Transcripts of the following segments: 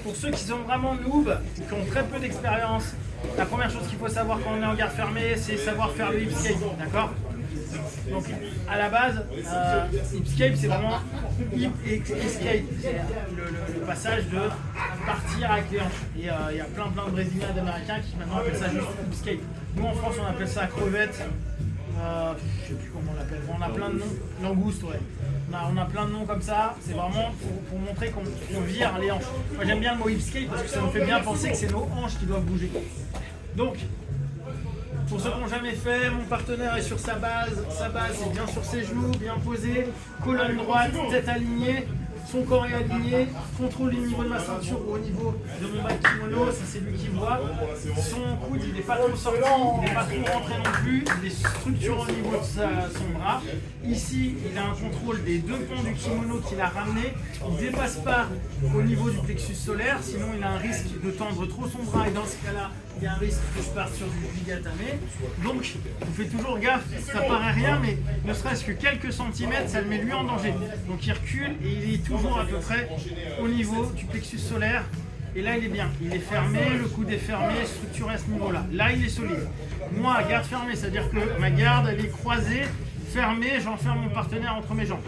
Pour ceux qui sont vraiment noobs, qui ont très peu d'expérience, la première chose qu'il faut savoir quand on est en garde fermée, c'est savoir faire le hip skate, d'accord? Donc à la base, hip skate c'est vraiment hip et skate, c'est le passage de partir avec les hanches. Et il y a plein de Brésiliens et d'Américains qui maintenant appellent ça juste hip skate. Nous en France on appelle ça crevette, je sais plus comment on l'appelle, on a plein de noms, langouste ouais. On a plein de noms comme ça, c'est vraiment pour montrer qu'on vire les hanches. Moi j'aime bien le mot hip skate parce que ça nous fait bien penser que c'est nos hanches qui doivent bouger. Donc, pour ceux qui n'ont jamais fait, mon partenaire est sur sa base c'est bien sur ses genoux, bien posé, colonne droite, tête alignée, son corps est aligné, contrôle le niveau de ma ceinture au niveau de mon bas de kimono, ça c'est lui qui voit. Son coude il n'est pas trop sorti, il n'est pas trop rentré non plus, il est structuré au niveau de son bras. Ici il a un contrôle des deux ponts du kimono qu'il a ramené, il ne dépasse pas au niveau du plexus solaire, sinon il a un risque de tendre trop son bras et dans ce cas là il y a un risque que je parte sur du bigatame. Donc on fait toujours gaffe, ça paraît rien mais ne serait-ce que quelques centimètres ça le met lui en danger. Donc il recule et il est toujours à peu près au niveau du plexus solaire. Et là il est bien, il est fermé, le coude est fermé, structuré à ce niveau-là. Là il est solide. Moi, garde fermée, c'est-à-dire que ma garde elle est croisée, fermée, j'enferme mon partenaire entre mes jambes.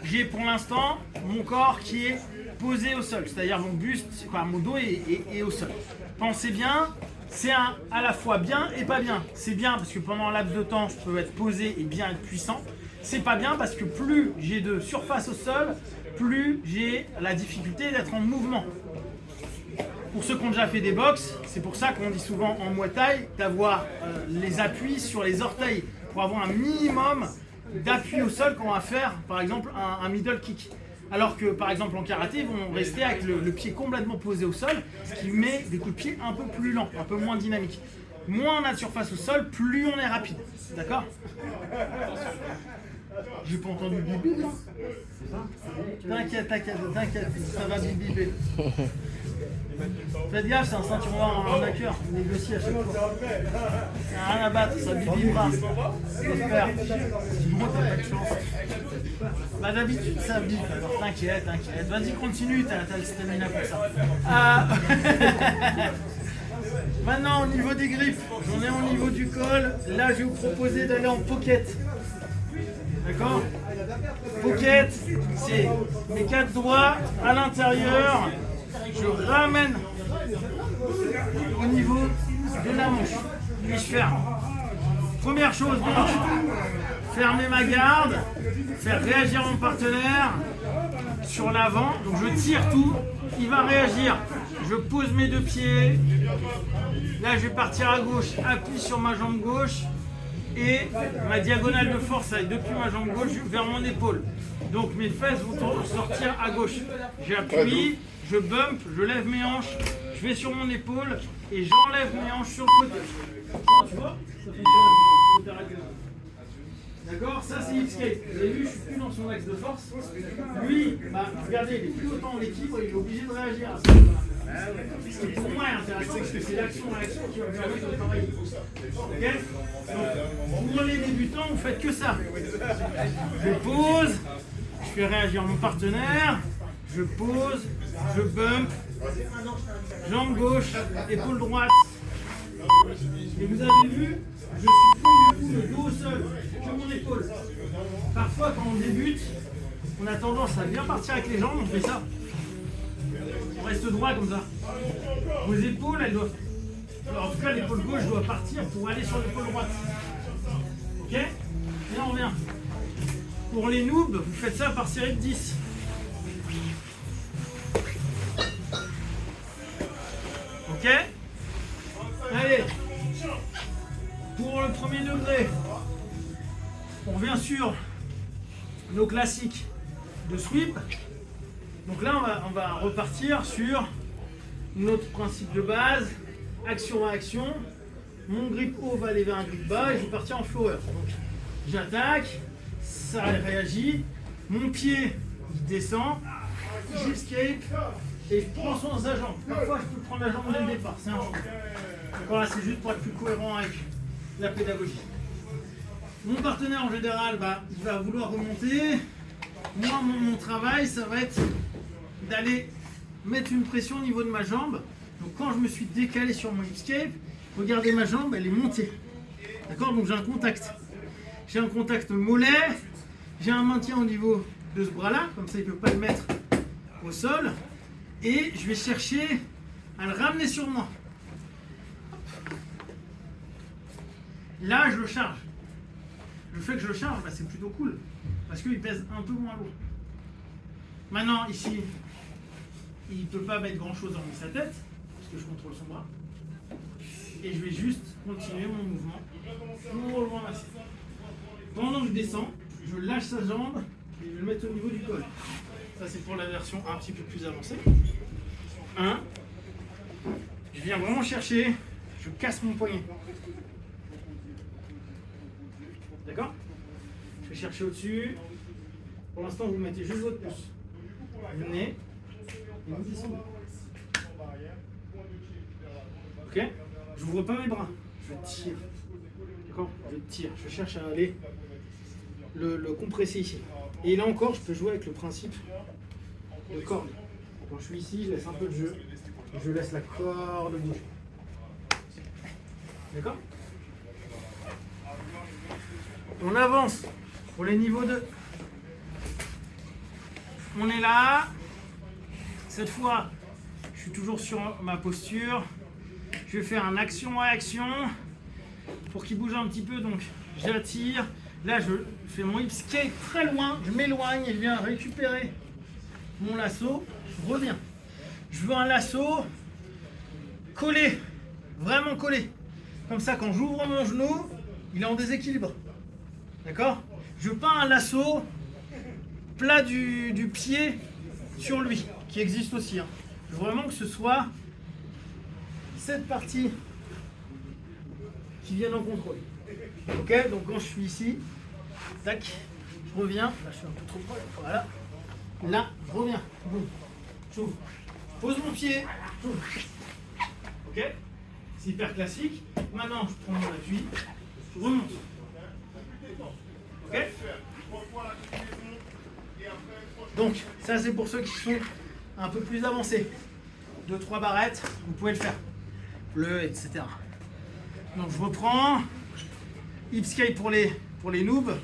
J'ai pour l'instant mon corps qui est posé au sol, c'est-à-dire mon buste, mon dos est au sol. Pensez bien, c'est à la fois bien et pas bien. C'est bien parce que pendant un laps de temps, je peux être posé et bien être puissant. C'est pas bien parce que plus j'ai de surface au sol, plus j'ai la difficulté d'être en mouvement. Pour ceux qui ont déjà fait des box, c'est pour ça qu'on dit souvent en Muay Thai d'avoir les appuis sur les orteils pour avoir un minimum d'appui au sol quand on va faire par exemple un middle kick. Alors que par exemple en karaté, ils vont rester avec le pied complètement posé au sol, ce qui met des coups de pied un peu plus lents, un peu moins dynamiques. Moins on a de surface au sol, plus on est rapide. D'accord? J'ai pas entendu bibi là. T'inquiète, ça va bibiber. Faites gaffe, c'est un ceinturon en hacker, on négocie à chaque fois. Rien à battre, ça bibibera. J'espère. Sinon t'as pas de chance. Bah d'habitude ça bip, alors t'inquiète. Vas-y continue, t'as le stamina pour ça. Maintenant au niveau des griffes, j'en ai au niveau du col. Là je vais vous proposer d'aller en pocket. D'accord? Pocket, c'est mes 4 doigts à l'intérieur. Je ramène au niveau de la manche. Puis je ferme. Première chose, donc, fermer ma garde, faire réagir mon partenaire sur l'avant. Donc je tire tout, il va réagir. Je pose mes deux pieds. Là, je vais partir à gauche, appuie sur ma jambe gauche. Et ma diagonale de force aille depuis ma jambe gauche vers mon épaule. Donc mes fesses vont sortir à gauche. J'appuie, je bump, je lève mes hanches, je vais sur mon épaule et j'enlève mes hanches sur le côté. Tu vois? Ça fonctionne. D'accord? Ça c'est hip skate. Vous avez vu, je suis plus dans son axe de force. Lui, regardez, il est plus autant en équilibre, il est obligé de réagir à ça. Ce qui pour moi est intéressant parce que c'est l'action-réaction qui va me permettre de travailler. Ok? Donc, pour les débutants, vous faites que ça. Je pose, je fais réagir mon partenaire, je pose, je bump, jambe gauche, épaule droite. Et vous avez vu, je suis plus du tout le dos au sol, que mon épaule. Parfois, quand on débute, on a tendance à bien partir avec les jambes, on fait ça. On reste droit comme ça. Vos épaules, elles doivent... Alors, en tout cas, l'épaule gauche doit partir pour aller sur l'épaule droite. Ok? Et là, on revient. Pour les noobs, vous faites ça par série de 10. Ok? Allez. Pour le premier degré, on revient sur nos classiques de sweep. Donc là, on va repartir sur notre principe de base, action à action. Mon grip haut va aller vers un grip bas et je vais partir en flower. Donc j'attaque, ça réagit, mon pied il descend, j'escape et je prends soin de sa jambe. Parfois je peux prendre la jambe dès le départ, c'est un choix. D'accord, là c'est juste pour être plus cohérent avec la pédagogie. Mon partenaire en général, il va vouloir remonter. Moi, mon travail, ça va être d'aller mettre une pression au niveau de ma jambe. Donc quand je me suis décalé sur mon escape, regardez ma jambe, elle est montée. D'accord? Donc j'ai un contact. J'ai un contact mollet, j'ai un maintien au niveau de ce bras-là, comme ça il ne peut pas le mettre au sol. Et je vais chercher à le ramener sur moi. Là, je le charge. Le fait que je le charge, bah, c'est plutôt cool. Parce qu'il pèse un peu moins lourd. Maintenant, ici, il ne peut pas mettre grand-chose dans sa tête, parce que je contrôle son bras. Et je vais juste continuer mon mouvement pour le ramasser. Pendant que je descends, je lâche sa jambe et je vais le mettre au niveau du col. Ça, c'est pour la version un petit peu plus avancée. 1. Je viens vraiment chercher, je casse mon poignet. D'accord? Je vais chercher au-dessus. Pour l'instant, vous mettez juste votre pouce. Venez et vous descendez. Ok? Je n'ouvre pas mes bras. Je tire. D'accord? Je tire. Je cherche à aller le compresser ici. Et là encore, je peux jouer avec le principe de corde. Quand je suis ici, je laisse un peu de jeu. Et je laisse la corde bouger. D'accord? On avance pour les niveaux 2. On est là. Cette fois, je suis toujours sur ma posture. Je vais faire un action-réaction pour qu'il bouge un petit peu. Donc, j'attire. Là, je fais mon hip skate très loin. Je m'éloigne et je viens récupérer mon lasso. Je reviens. Je veux un lasso collé. Vraiment collé. Comme ça, quand j'ouvre mon genou, il est en déséquilibre. D'accord? Je veux pas un lasso plat du pied sur lui, qui existe aussi. Hein. Je veux vraiment que ce soit cette partie qui vienne en contrôle. Ok? Donc quand je suis ici, tac, je reviens. Là, je suis un peu trop proche. Voilà. Là, je reviens. Boum. J'ouvre. Je pose mon pied. J'ouvre. Ok? C'est hyper classique. Maintenant, je prends mon appui. Je remonte. Ok? Donc, ça c'est pour ceux qui sont un peu plus avancés. 2-3 barrettes, vous pouvez le faire. Bleu, etc. Donc je reprends. Hip skate pour les noobs.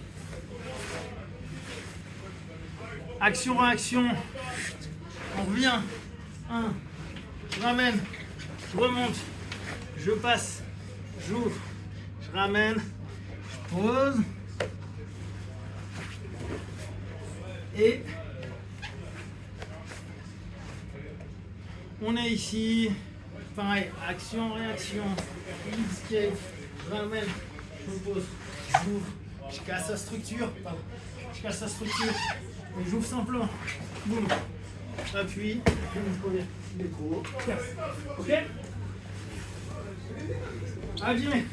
Action, réaction. On revient. 1. Je ramène. Je remonte. Je passe. J'ouvre. Je ramène. Je pose. Et on est ici, pareil, action, réaction, hip skate, je ramène, je pose, j'ouvre, je casse la structure, je casse la structure, et j'ouvre simplement, boum, appuie, il est trop haut, casse, ok? Allez,